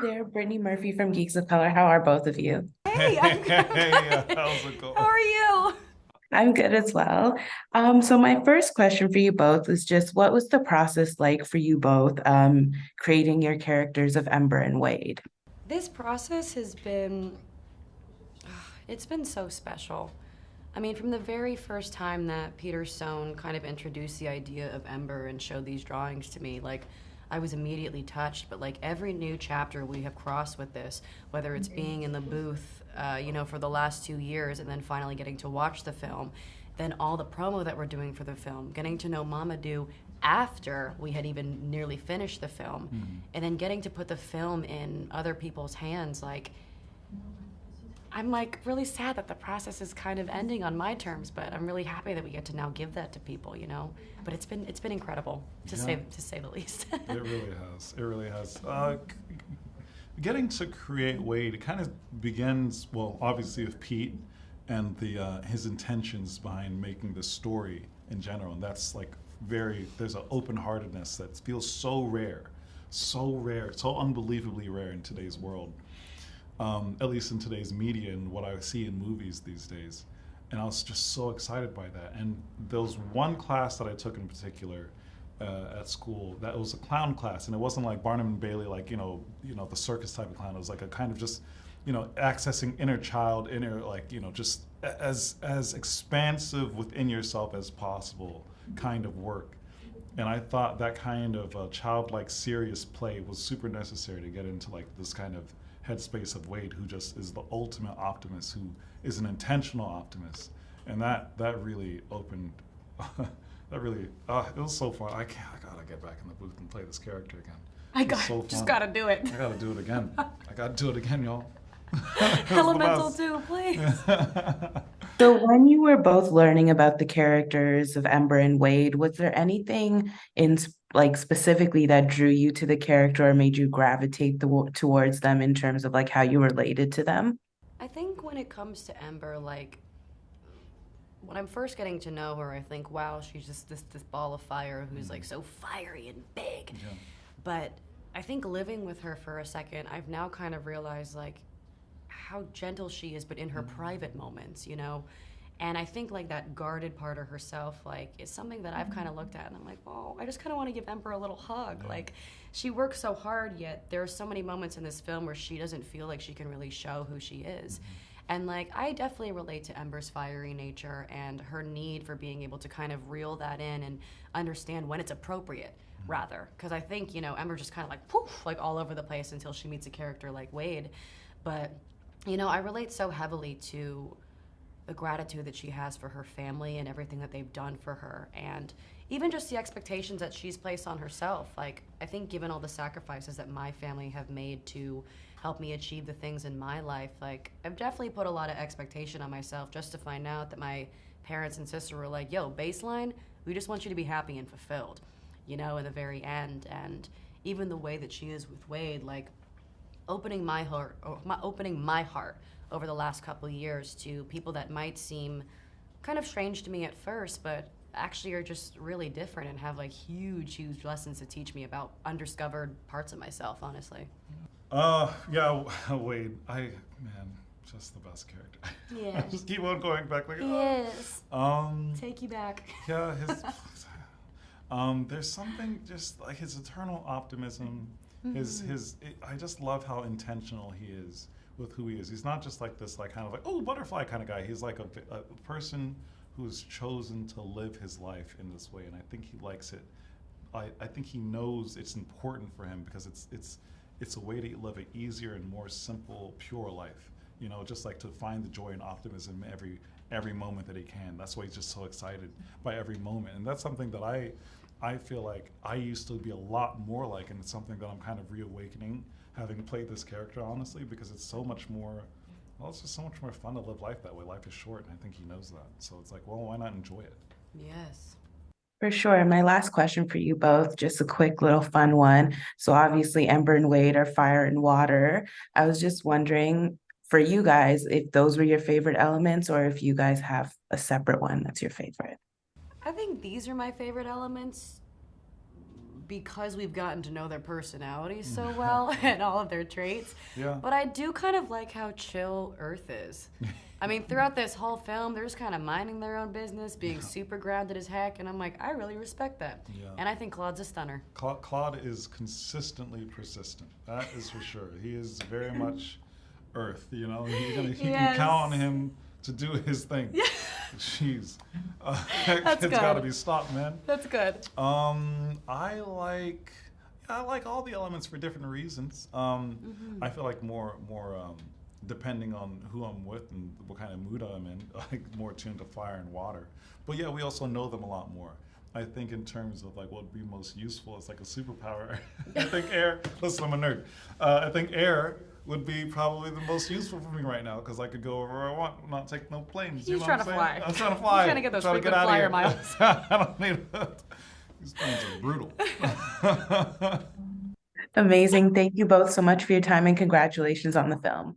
there, Brittany Murphy from Geeks of Color. How are both of you? Hey, I'm Hey, good. how's it How going? are you? I'm good as well. So my first question for you both is just what was the process like for you both creating your characters of Ember and Wade? This process has been, it's been so special. I mean, from the very first time that Peter Sohn kind of introduced the idea of Ember and showed these drawings to me, like, I was immediately touched. But like every new chapter we have crossed with this, whether it's being in the booth, for the last 2 years, and then finally getting to watch the film, then all the promo that we're doing for the film, getting to know Mamoudou after we had even nearly finished the film, and then getting to put the film in other people's hands, like I'm like really sad that the process is kind of ending on my terms, but I'm really happy that we get to now give that to people. But it's been incredible Yeah, to say the least. it really has. It really has. Getting to create Wade, it kind of begins, well, obviously with Pete and the his intentions behind making this story in general, and that's like there's an open-heartedness that feels so rare, so unbelievably rare in today's world, at least in today's media and what I see in movies these days. And I was just so excited by that. And there was one class that I took in particular at school that was a clown class, and it wasn't like Barnum and Bailey, like the circus type of clown. It was like a kind of just accessing inner child, inner like just as expansive within yourself as possible kind of work. And I thought that kind of childlike serious play was super necessary to get into like this kind of headspace of Wade, who just is the ultimate optimist, who is an intentional optimist. And that really opened that really it was so fun. I gotta get back in the booth and play this character again. I It was got so just fun. gotta do it. I gotta do it again. I gotta do it again, y'all. It was the Elemental best. too, please. So when you were both learning about the characters of Ember and Wade, was there anything like specifically that drew you to the character or made you gravitate towards them in terms of like how you related to them? I think when it comes to Ember, like when I'm first getting to know her, I think, wow, she's just this ball of fire who's like so fiery and big. Yeah. But I think living with her for a second, I've now kind of realized like how gentle she is, but in her private moments. And I think like that guarded part of herself, like, is something that I've kind of looked at, and I'm like, oh, I just kind of want to give Ember a little hug. Yeah. Like, she works so hard, yet there are so many moments in this film where she doesn't feel like she can really show who she is. And like, I definitely relate to Ember's fiery nature and her need for being able to kind of reel that in and understand when it's appropriate, rather. Because I think, Ember just kind of like poof, like all over the place until she meets a character like Wade. But, I relate so heavily to the gratitude that she has for her family and everything that they've done for her, and even just the expectations that she's placed on herself. Like, I think given all the sacrifices that my family have made to help me achieve the things in my life, like, I've definitely put a lot of expectation on myself just to find out that my parents and sister were like, yo, baseline, we just want you to be happy and fulfilled, in the very end. And even the way that she is with Wade, like, opening my heart over the last couple of years to people that might seem kind of strange to me at first, but actually are just really different and have like huge lessons to teach me about undiscovered parts of myself, honestly. Yeah, Wade, man, just the best character. I Yes. just keep on going back like, Yes. um, Take you back. yeah, there's something just like his eternal optimism. I just love how intentional he is with who he is. He's not just like this, like kind of like, oh, butterfly kind of guy. He's like a person who's chosen to live his life in this way, and I think he likes it. I think he knows it's important for him because it's a way to live an easier and more simple, pure life. Just like to find the joy and optimism every moment that he can. That's why he's just so excited by every moment, and that's something that I feel like I used to be a lot more like, and it's something that I'm kind of reawakening, having played this character, honestly, because it's so much more, well, it's just so much more fun to live life that way. Life is short, and I think he knows that. So it's like, well, why not enjoy it? Yes. For sure. My last question for you both, just a quick little fun one. So obviously Ember and Wade are fire and water. I was just wondering for you guys if those were your favorite elements or if you guys have a separate one that's your favorite. I think these are my favorite elements because we've gotten to know their personalities so well and all of their traits. Yeah. But I do kind of like how chill Earth is. I mean, throughout this whole film, they're just kind of minding their own business, being super grounded as heck, and I'm like, I really respect that. Yeah. And I think Claude's a stunner. Claude is consistently persistent. That is for sure. He is very much Earth. You know, you can count on him to do his thing. Yeah. Jeez, that kid's got to be stopped, man. That's good. I like all the elements for different reasons. I feel like more depending on who I'm with and what kind of mood I'm in, like more tuned to fire and water. But yeah, we also know them a lot more. I think in terms of like what would be most useful as like a superpower, I think air. Listen, I'm a nerd. I think air would be probably the most useful for me right now because I could go wherever I want, not take no planes. He's trying to fly. I'm trying to fly. He's trying to get those frequent out flyer of here. miles. I don't need that. These planes are brutal. Amazing. Thank you both so much for your time and congratulations on the film.